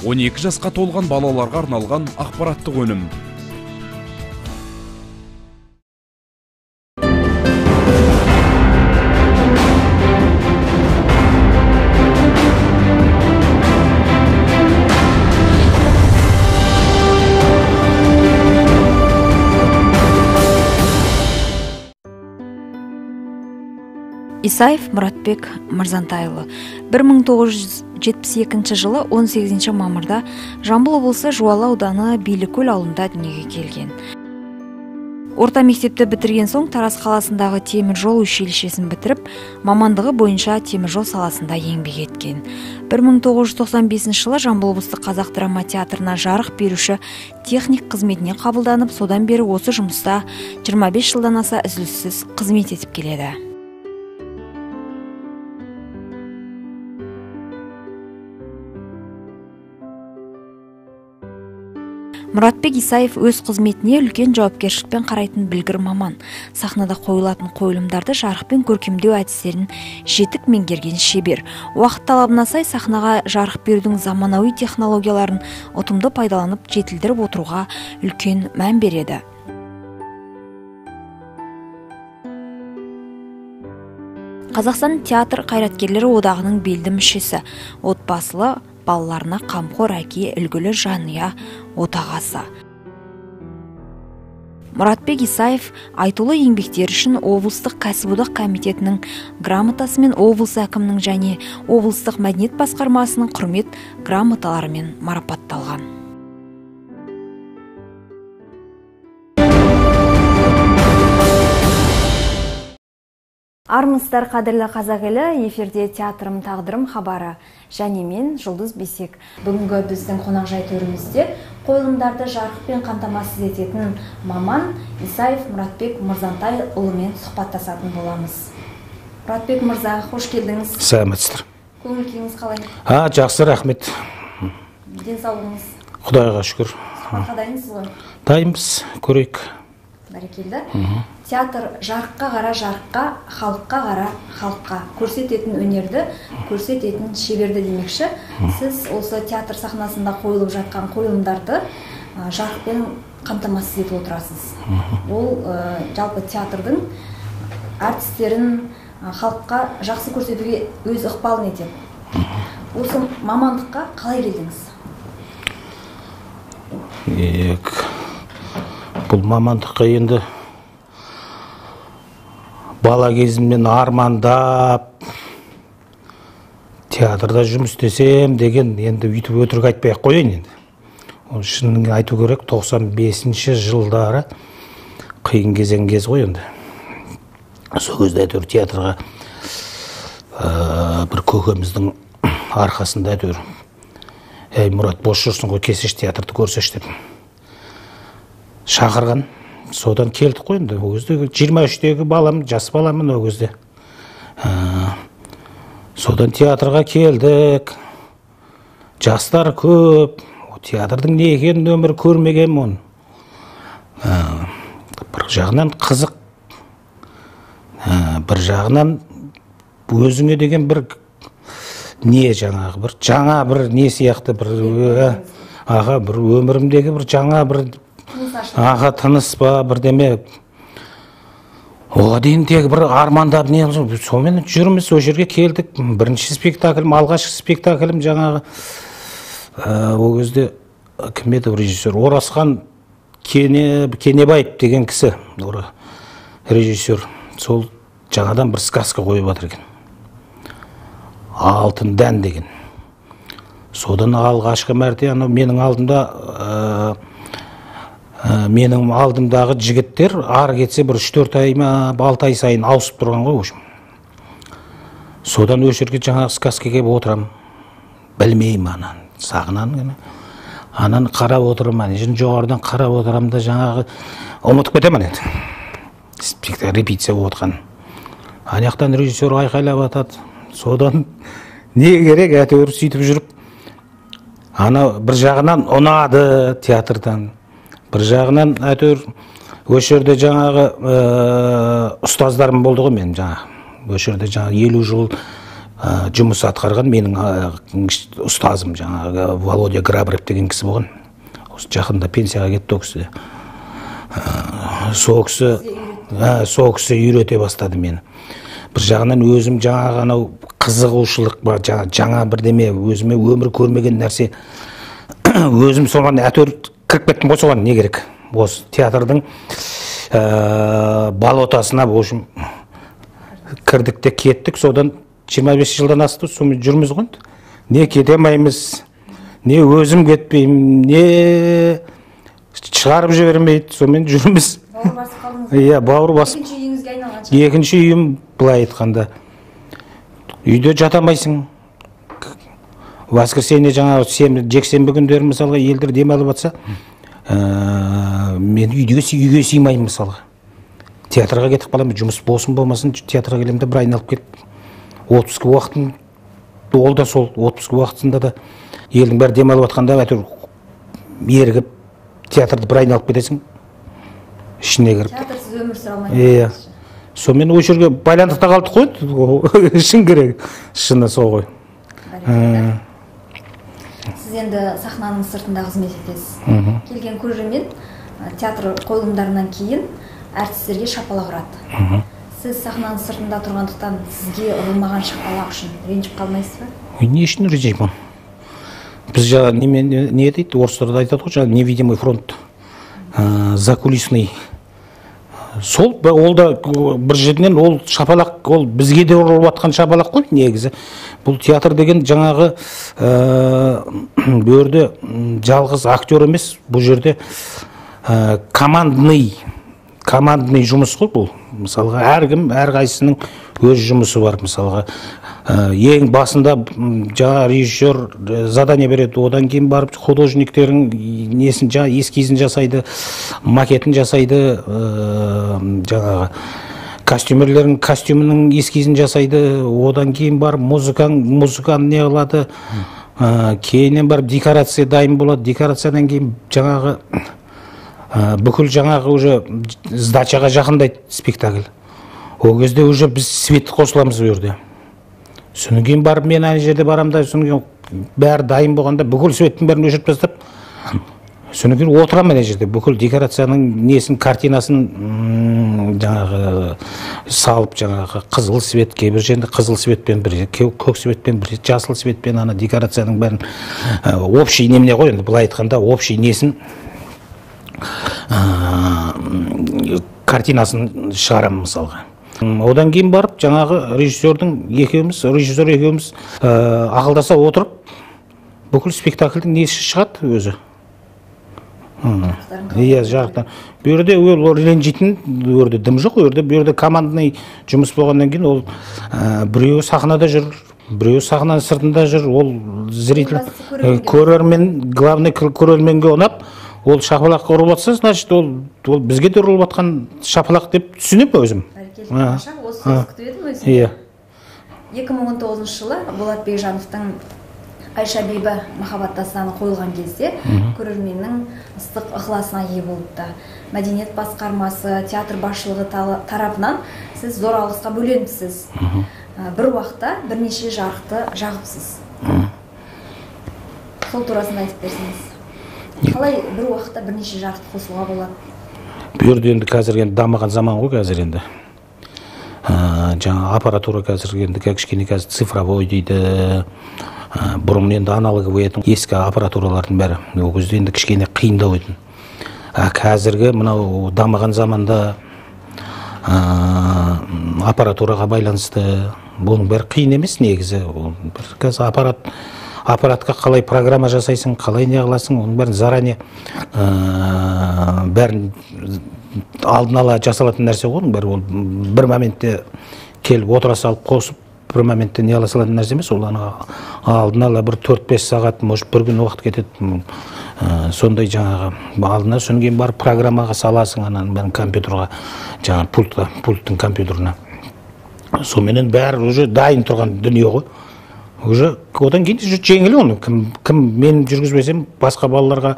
12 жасқа толған балаларға арналған ақпараттық өнім. Исаев Мұратбек Мырзантайұлы 1972 жылы 18 мамырда Жамбыл облысы Жуалы ауданы Билікөл ауылында дүниеге келген. Орта мектепті бітірген соң Тараз қаласындағы темір жол училищесін бітіріп, мамандығы бойынша темір жол саласында еңбек еткен. 1995 жылы Жамбыл облыстық қазақ драма театрына жарық беруші техник қызметіне қабылданып, содан бері осы жұмыста 25 жылдан аса үзіліссіз қызмет етіп келеді. Мұратбек Исаев өз қызметіне үлкен жауапкершілікпен қарайтын білгір маман. Сахнада қойылатын қойылымдарды жарық пен көркемдеу әдістерін жетік меңгерген шебер. Уақыт талабына сай сахнаға жарық берудің заманауи технологияларын ұтымды пайдаланып жетілдіріп отыруға үлкен мән береді. Қазақстан театр қайраткерлері одағының белді мүшесі, отбасылы балаларына қамқор әке, үлгілі жанұя, отағасы. Мұратбек Исаев айтулы еңбектері үшін облыстық кәсіподақ комитетінің грамотасымен, облыс әкімінің және облыстық мәдениет басқармасының құрмет грамоталарымен марапатталған. Армысыздар, қадірлі қазақ елі, эфирде театрым тағдырым хабары және мен Жұлдыз Бесек. Бүгінгі біздің қонақжай төрімізде қойылымдарды жарықпен қамтамасыз ететін маман Исаев Мұратбек Мырзантайұлымен сұхбаттасатын боламыз. Мұратбек мырза, қош келдіңіз. Сәлеметсіздер. Көңіл-күйіңіз қалай? Жақсы, рахмет. Денсаулығыңыз? Құдайға шүкір. Сұхбатқа дайынсыз ғой? Дайынбыз, көрейік. Бәрекелді. Театр жарыққа қара жарыққа, халыққа қара халыққа. Көрсететін өнерді, көрсететін шеберді демекші. Сіз осы театр сахнасында қойылып жатқан қойылымдарды жарықпен қамтамасыз етіп отырасыз. Ол жалпы театрдың артистерін халыққа жақсы көрсетуге өз ықпалын етеді. Осы мамандыққа қалай келдіңіз? Бұл мамандыққа енді бала кезімнен армандап театрда жұмыс істесем деген, енді үйтіп өтірік айтпай қояйын енді. Оны шынын айту керек, 95 жылдары қиын кез ғой енді. Сол кезде әйтеуір театрға бір көкеміздің арқасында әйтеуір Мұрат, бос жүрсің ғой, кесеш театрды көрсеш деп шақырған. Содан келдік қой енді. Ол кезде 23-тегі балам, жас баламын ол кезде. Содан театрға келдік. Жастар көп. Театрдың не екенін өмір көрмеген мұн. Бір жағынан қызық. Бір жағынан өзіңе деген бір не жаңағы, бір жаңа бір не сияқты бір өмірімдегі бір жаңа бір тыныс па, бірдеме. Оға дейін тек бір армандап не қылып, сонымен жүрміз, о жерге келдік. Бірінші спектаклім, алғашқы спектаклім жаңағы ол кезде кім еді режиссер? Орасхан Кенебаев деген кісі, режиссер. Сол жаңадан бір сказка қойып жатыр екен. Алтын дән деген. Содан алғашқы мәрте менің алдымдағы жігіттер ары кетсе бір 3-4 ай ма, 6 ай сайын ауысып тұрған ғой. Содан өшерге жаңағы сказка келіп отырам. Білмеймін анан, сағынан. Анан қарап отырам, жоғарыдан қарап отырам да жаңағы ұмытып кетемін енді. Спектакль репетиция болып отқан. Аяқтан режиссер айқайлап атады. Содан не керек, әйтеуір сөйтіп жүріп. Ана бір жағынан ұнады театрдан. Бір жағынан әйтеуір өшерде жаңағы ұстаздарым болды ғой мен жаңағы. Өшерде жаңағы 50 жыл жұмыс атқарған менің ұстазым жаңағы Володя Грабарев деген кісі болған. Осы жақында пенсияға кетті ол кісі. Сол кісі үйрете бастады мені. Бір жағынан өзім жаңағы анау қызығушылық бар, жаңа бірдеме, өзіме өмір көрмеген нәрсе. Өзім соған әтеуір кіріп кеттім ғой, соған не керек? Осы театрдың балотасына в общем кірдік те кеттік, содан 25 жылдан асты, сонымен жүрміз ғой. Не кете алмаймыз, не өзім кетпеймін, не шығарып жібермейді, сонымен жүрміз. Бауыр басып қалдыңыз? Иә, бауыр басып. Екінші үйіңізге айналған шығар? Екінші үйім былай айтқанда. Үйде жатамайсың. Воскресенье жаңағы жексенбі күндері мысалға елдер демалып жатса, мен үйге сыймаймын мысалға. Театрға кетіп қаламын, жұмыс болсын болмасын, театрға келемін де бір айналып келіп. Отпуск уақытын, ол да сол отпуск уақытында да елдің бәрі демалып жатқанда әйтеуір ерігіп театрды бір айналып кетесің. Ішіне кіріп. Театрсыз өмір сүре алмайсыз. Сонымен осы жерге байландықта қалдық қой, шын керек. Шыны сол ғой. Сіз енді сахнаның сыртында қызмет етесіз. Келген көрермен театр қойылымдарынан кейін әртістерге шапалақ ұрады. Сіз сахнаның сыртында тұрғандықтан сізге ұрылмаған шапалақ үшін ренжіп қалмайсыз ба? Не үшін ренжимін? Біз жаңа не дейді, орыстарда айтады ғой, жаңа невидимый фронт, закулисный. Сол, ол да бір жерден ол шапалақ, ол бізге де ұрылып жатқан шапалақ қой негізі. Бұл театр деген жаңағы бөрде жалғыз актер емес, бұл жерде командный жұмыс қой бұл. Мысалға, әркім, әрқайсының өз жұмысы бар. Мысалға, ең басында жаңа режиссер задание береді, одан кейін барып художниктердің несін эскизін жасайды, макетін жасайды, жаңағы костюмерлердің костюмінің эскизін жасайды, одан кейін барып музыканы не қылады, кейіннен барып декорация дайын болады, декорациядан кейін жаңағы бүкіл жаңағы уже сдачаға жақындайды спектакль. Ол кезде уже біз свет қосыламыз бұл жерде. Содан кейін барып мен ана жерде барамын да, содан кейін бәрі дайын болғанда бүкіл светтің бәрін өшіріп тастап, содан кейін отырамын ана жерде, бүкіл декорацияның несін, картинасын жаңағы салып, жаңағы қызыл свет, кейбір жерде қызыл светпен, бір көк светпен, бір жасыл светпен ана декорацияның бәрін общий немене ғой, енді былай айтқанда общий несін картинасын шығарамын мысалға. Одан кейін барып жаңағы режиссер екеуміз ақылдаса отырып бүкіл спектакльдің несі шығады өзі. Иә, жарықтан. Бұл жерде ол ренжитін, бұл жерде дым жоқ, бұл жерде командный жұмыс болғаннан кейін ол біреуі сахнада жүр, біреуі сахнаның сыртында жүр, ол зритель көрермен, главный көрерменге ұнап, ол шапалақ ұрып жатса, значит, ол бізге де ұрып жатқан шапалақ деп түсінемін өзім. Осы сөз күтіп едім өзім. 2019 жылы Болат Бекжановтың Айша Бибі махаббат дастаны қойылған кезде көрерменнің ыстық ықыласына ие болыпты. Мәдениет басқармасы, театр басшылығы тарапынан сіз зор алғысқа бөленіпсіз. Бір уақытта бірнеше жарықты жағыпсыз. Сол турасында айтып берсеңіз. Қалай бір уақытта бірнеше жарықты қосуға болады? Бұл жерде енді қазір дамыған заман ғой қазір енді. Жаңа аппаратура қазір енді кішкене қазір цифровой дейді. Бұрын енді аналоговый ескі аппаратуралардың бәрі. Ол кезде енді кішкене қиындау еді. Қазіргі мынау дамыған заманда аппаратураға байланысты бұның бәрі қиын емес негізі. Қазір аппаратқа қалай программа жасайсың, қалай не қыласың, оның бәрін заранее бәрін алдын ала жасалатын нәрсе ғой, оның бәрі бір моментте келіп отыра салып қосып, бір моментте не ала салатын нәрсе емес, ол алдын ала бір 4-5 сағат, может бір күн уақыт кетеді. Сондай жаңағы алдына сөнген бар программаға саласың, ананың бәрін компьютерға, жаңағы пульттың компьютеріне. Сонымен бәрі уже дайын тұрған дүние ғой. Уже одан кейін жеңіл оны. Кім мен жүргізбесем, басқа балаларға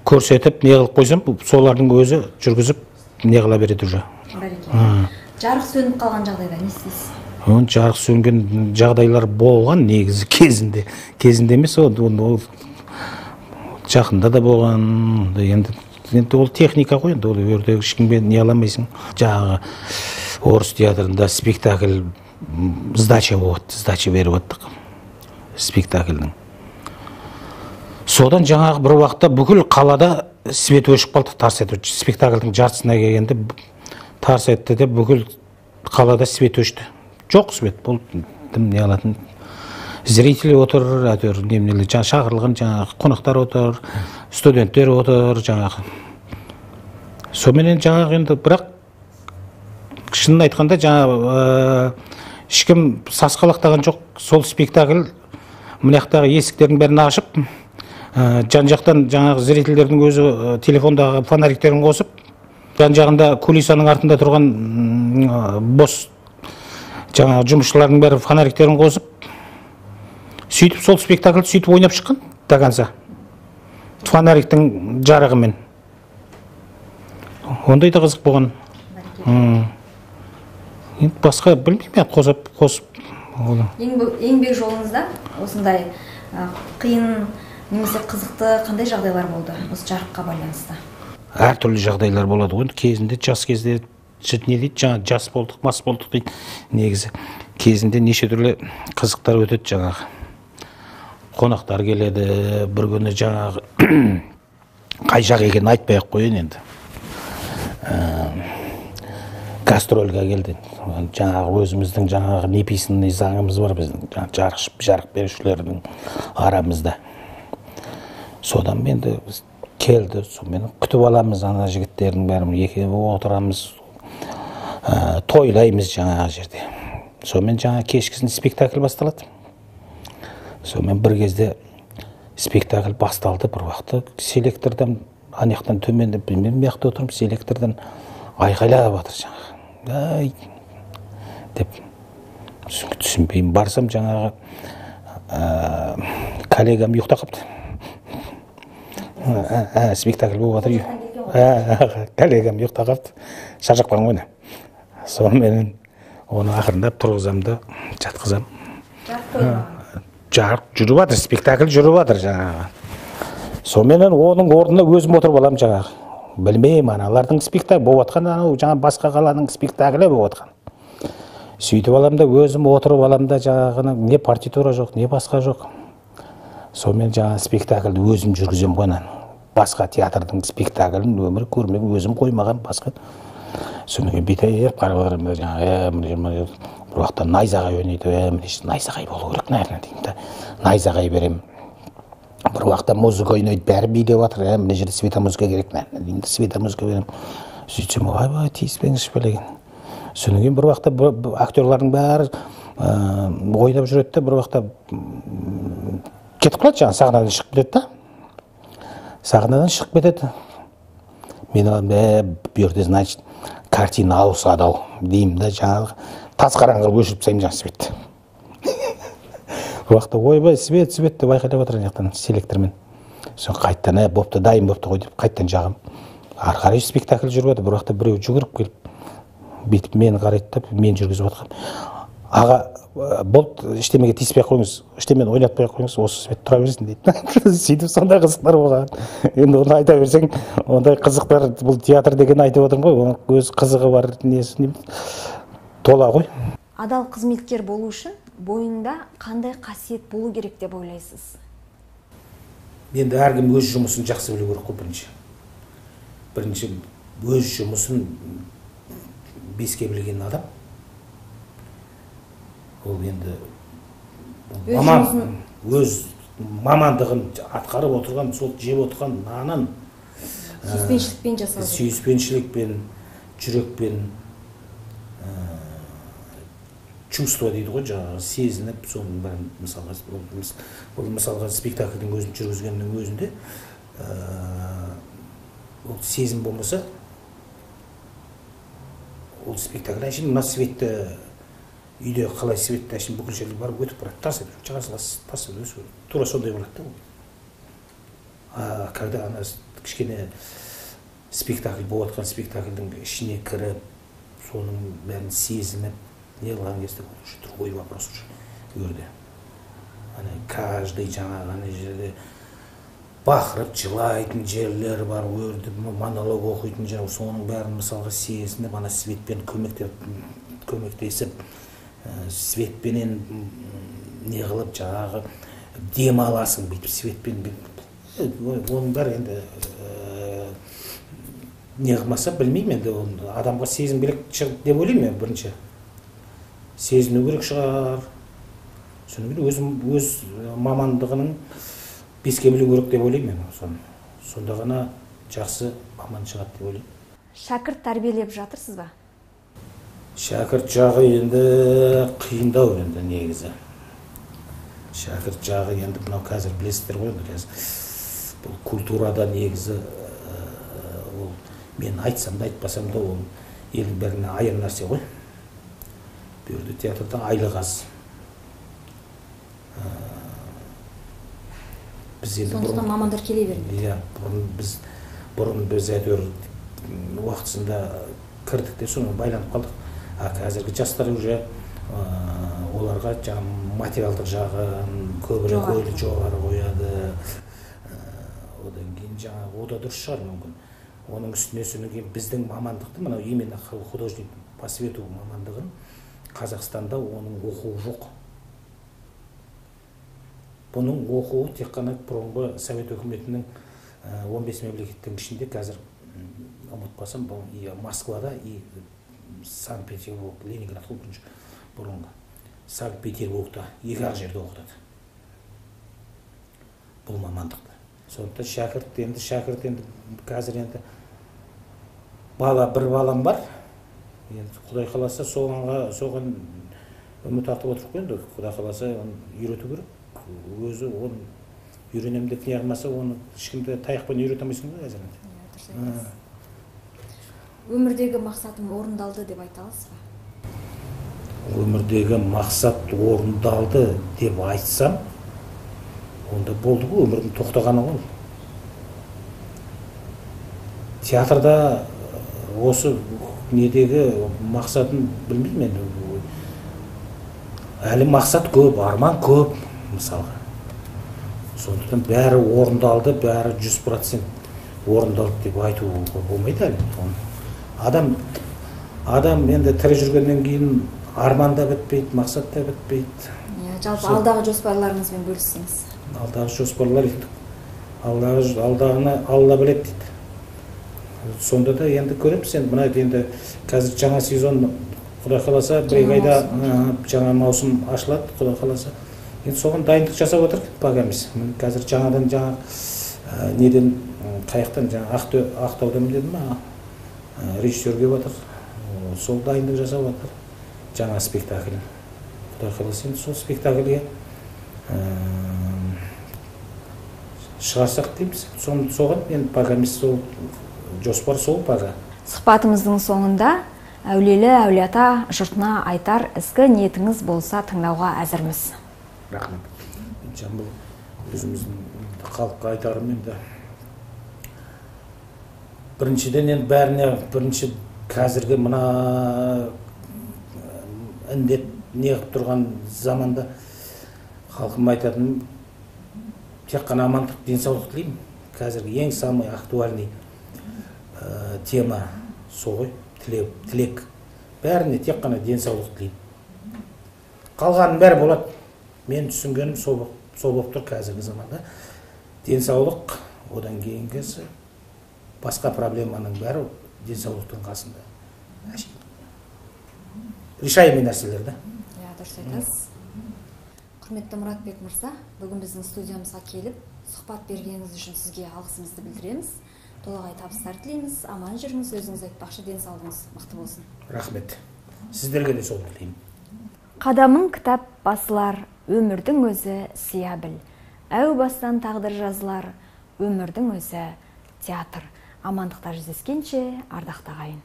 көрсетіп, не қылып қойсам, солардың өзі жүргізіп, не қыла береді уже. Жарық сөніп қалған жағдайда не істейсіз? Оны жарық сөнген жағдайлар болған негізі кезінде емес, ол жақында да болған. Енді ол техника ғой, енді ол өрде ешкімге не аламайсың. Жаңағы орыс театрында спектакль сдача беріп оттық спектакльдің. Содан жаңағы бір уақытта бүкіл қалада свет өшіп қалды, тарс етті. Спектакльдің жартысына келгенде тарс етті де бүкіл қалада свет өшті. Жоқ свет, бұл не алатын. Зрители отыр, шақырылған жаңағы қонақтар отыр, студенттер отыр, жаңағы. Соменен жаңағы енді бірақ шынын айтқанда жаңағы ешкім сасқалақтаған жоқ. Сол спектакль мынаяқтағы есіктердің бәрін ашып, жан жақтан жаңағы зрительдердің өзі телефондағы фонариктерін қосып, жан жағында кулисаның артында тұрған бос жаңағы жұмысшылардың бәрі фонариктерін қосып, сөйтіп сол спектакль сөйтіп ойнап шыққан до конца. Фонариктің жарығымен. Ондай да қызық болған. Енді басқа білмеймін, қосып. Еңбек жолыңызда осындай қиын немесе қызықты қандай жағдайлар болды осы жарыққа байланысты? Әртүрлі жағдайлар болады ғой. Кезінде, жас кезде не дейді, жаңа жас болдық, мас болдық дейді. Негізі кезінде неше түрлі қызықтар өтеді жаңағы. Қонақтар келеді, бір күні жаңағы қай жақ екенін айтпай-ақ қояйын енді. Гастрольға келді. Жаңағы өзіміздің жаңағы неписанный заңымыз бар біздің, жарық берушілердің арамызда. Содан енді келді, сонымен күтіп аламыз ана жігіттердің бәрін, екеуі отырамыз, тойлаймыз жаңағы жерде. Сонымен жаңа кешкісін спектакль басталады. Сонымен бір кезде спектакль басталды, бір уақытта селектордан анаяқтан төменде, білмеймін, мияқта отырып, селектордан айқайлап жатыр жаңағы. Деп түсінбеймін, барсам жаңағы коллегам ұйықта қапты. Спектакль болып жатыр. Коллегам ұйықта қапты. Шаршақпан ғой. Сонымен оны ақырындап тұрғызам да жатқызам. Жарық жүріп жатыр, спектакль жүріп жатыр жаңағы. Сонымен оның орнына өзім отырып алам жаңағы. Білмеймін, аналардың спектакль болып жатқан, жаңа басқа қаланың спектаклі болып жатқан. Сөйтіп алам да өзім отырып алам да жаңағы не партитура жоқ, не басқа жоқ. Сонымен жаңа спектакльді өзім жүргізем қойнан. Басқа театрдың спектаклін өмір көрмеген, өзім қоймаған басқа. Сонымен бетайып қарап отырмын жаңағы бір уақытта найзағай ойнайды, найзағай болу керек, наверное, деймін да. Найзағай берем. Бір уақытта музыка ойнайды, бәрі билеп жатыр, мына жерде светомузыка керек, наверное, деймін да, светомузыка берем. Сөйтсем, ай, тиіспеңізші білеген. Содан кейін бір уақытта актерлардың бәрі ойнап жүреді де, бір уақытта кетіп қалады жаңағы, сахнадан шығып кетеді да. Сахнадан шығып кетеді. Мен алам, бұйырды, значит, картина ауысады-ау деймін да, жаңағы тас қараңғы өшіріп тастаймын жаңағы светті. Бір уақытта ойбай, свет деп айқайлап жатыр жақтан селектормен. Соң қайттан, бопты, дайын бопты ғой деп қайттан жағым. Ары қарай спектакль жүріп жатыр. Бір уақытта біреу жүгіріп келіп, бүйтіп мені қарайды да, мен жүргізіп жатқам. Аға, болды, ештемеге тиіспей қойыңыз, ештемені ойнатпай қойыңыз, осы свет тұра берсін дейді. Сөйтіп сондай қызықтар болған. Енді оны айта берсең, ондай қызықтар, бұл театр деген айтып отырмын ғой, оның өз қызығы бар, несі тола ғой. Адал қызметкер болу үшін бойында қандай қасиет болу керек деп ойлайсыз? Енді әркім өз жұмысын жақсы білу керек қой бірінші. Бірінші өз жұмысын беске білген адам. Ол енді өз мамандығын атқарып отырған, сол жеп отырған нанын сүйіспеншілікпен жасау. Сүйіспеншілікпен, жүрекпен, чувство дейді ғой, жаңағы сезініп, соның бәрін мысалға спектакльдің өзін жүргізгеннің өзінде ол сезім болмаса, ол спектакль әшейін мына светті үйде қалай светті әшейін бүкіл жерге барып өтіп барады, тас етіп, тас етіп, тура сондай болады да. Когда ана кішкене спектакль болып жатқан спектакльдің ішіне кіріп, соның бәрін сезініп, не қылған кезде уже другой вопрос уже өрде. Ана каждый жаңағы ана жерде бақырып жылайтын жерлер бар, өрді монолог оқитын жер, соның бәрін мысалға сезініп, ана светпен көмектесіп, светпенен не қылып жаңағы дем аласың бүйтіп светпен. Оның бәрі енді не қылмаса білмеймін, енді адамға сезім керек шығып деп ойлаймын бірінші. Сезіну керек шығар. Өз мамандығының беске білу керек деп ойлаймын. Сонда ғана жақсы маман шығады деп ойлаймын. Шәкірт тәрбиелеп жатырсыз ба? Шәкірт жағы енді қиындау енді негізі. Шәкірт жағы енді мынау қазір білесіздер ғой, бұл культурада негізі ол мен айтсам да айтпасам да ол елдің бәріне айыр нәрсе ғой. Бөрді театрда айлық аз. Сондықтан мамандар келе бермейді. Иә, бұрын біз әйтеуір уақытысында кірдік те соны байланып қалдық. Қазіргі жастар уже оларға материалдық жағын көбірек жоғары қояды. Одан кейін о да дұрыс шығар мүмкін. Оның үстіне содан кейін біздің мамандықты, мынау именно художник по свету мамандығын Қазақстанда оның оқуы жоқ. Бұның оқуы тек қана бұрынғы Совет өкіметінің 15 мемлекеттің ішінде қазір ұмытпасам, Москвада и Санкт-Петербург, Ленинград бұрынғы. Санкт-Петербургта екі-ақ жерде оқытады. Бұл мамандықты. Сондықтан шәкірт енді қазір енді бір балам бар. Енді Құдай қаласа соған үміт артып отырып қойды. Құдай қаласа оны үйрету керек. Өзі оны үйренем деп не қылмаса, оны ешкімді таяқпен үйрете алмайсың ғой әзірінде. Өмірдегі мақсатым орындалды деп айта аласыз ба? Өмірдегі мақсат орындалды деп айтсам, онда болды ғой, өмірдің тоқтағаны ғой. Театрда осы недегі мақсатын білмеймін енді. Әлі мақсат көп, арман көп. Мысалға. Сондықтан бәрі орындалды, бәрі 100% орындалды деп айту болмайды әлі. Адам енді тірі жүргеннен кейін арман да бітпейді, мақсат та бітпейді. Жалпы алдағы жоспарларыңызбен бөліссеңіз. Алдағы жоспарлар алдағыны Алла біледі дейді. Сонда да енді көреміз енді мына енді қазір жаңа сезон Құдай қаласа бір айда жаңа маусым ашылады, Құдай қаласа. Енді соған дайындық жасап отыр бағамыз. Қазір жаңадан неден қаяқтан Ақтаудан дедім ма? Режиссер келіп отыр. Сол дайындық жасап отыр. Жаңа спектакль. Құдай қаласа енді сол спектакльге шығарсақ дейміз. Соған енді бағамыз сол жоспар сол баға. Сұхбатымыздың соңында әулелі әулиеата жұртына айтар ізгі ниетіңіз болса тыңдауға әзірміз. Рахмет. Жамбыл өзіміздің халыққа айтарым енді. Біріншіден енді бәріне бірінші қазіргі мына індет неғып тұрған заманда халқым айтатын тек қана амандық, денсаулық тілеймін. Қазіргі ең самый актуальный тема сол ғой, тілек. Бәріне тек қана денсаулық тілеймін. Қалғанын бәрі болады. Мен түсінгенім сол болып тұр қазіргі заманда. Денсаулық, одан кейінгісі басқа проблеманың бәрі денсаулықтың қасында. Решаемый нәрселер да. Дұрыс айтасыз. Құрметті Мұратбек мырза, бүгін біздің студиямызға келіп, сұхбат бергеніңіз үшін сізге алғысымызды білдіреміз. Толағай табыстар тілейміз. Аман жүріңіз, өзіңіз айтпақшы денсаулығыңыз мықты болсын. Рахмет. Сіздерге де сол тілеймін. Қадамың кітап басылар, өмірдің өзі сия біл. Әу бастан тағдыр жазылар, өмірдің өзі театр. Амандықта жүздескенше, ардақты ағайын.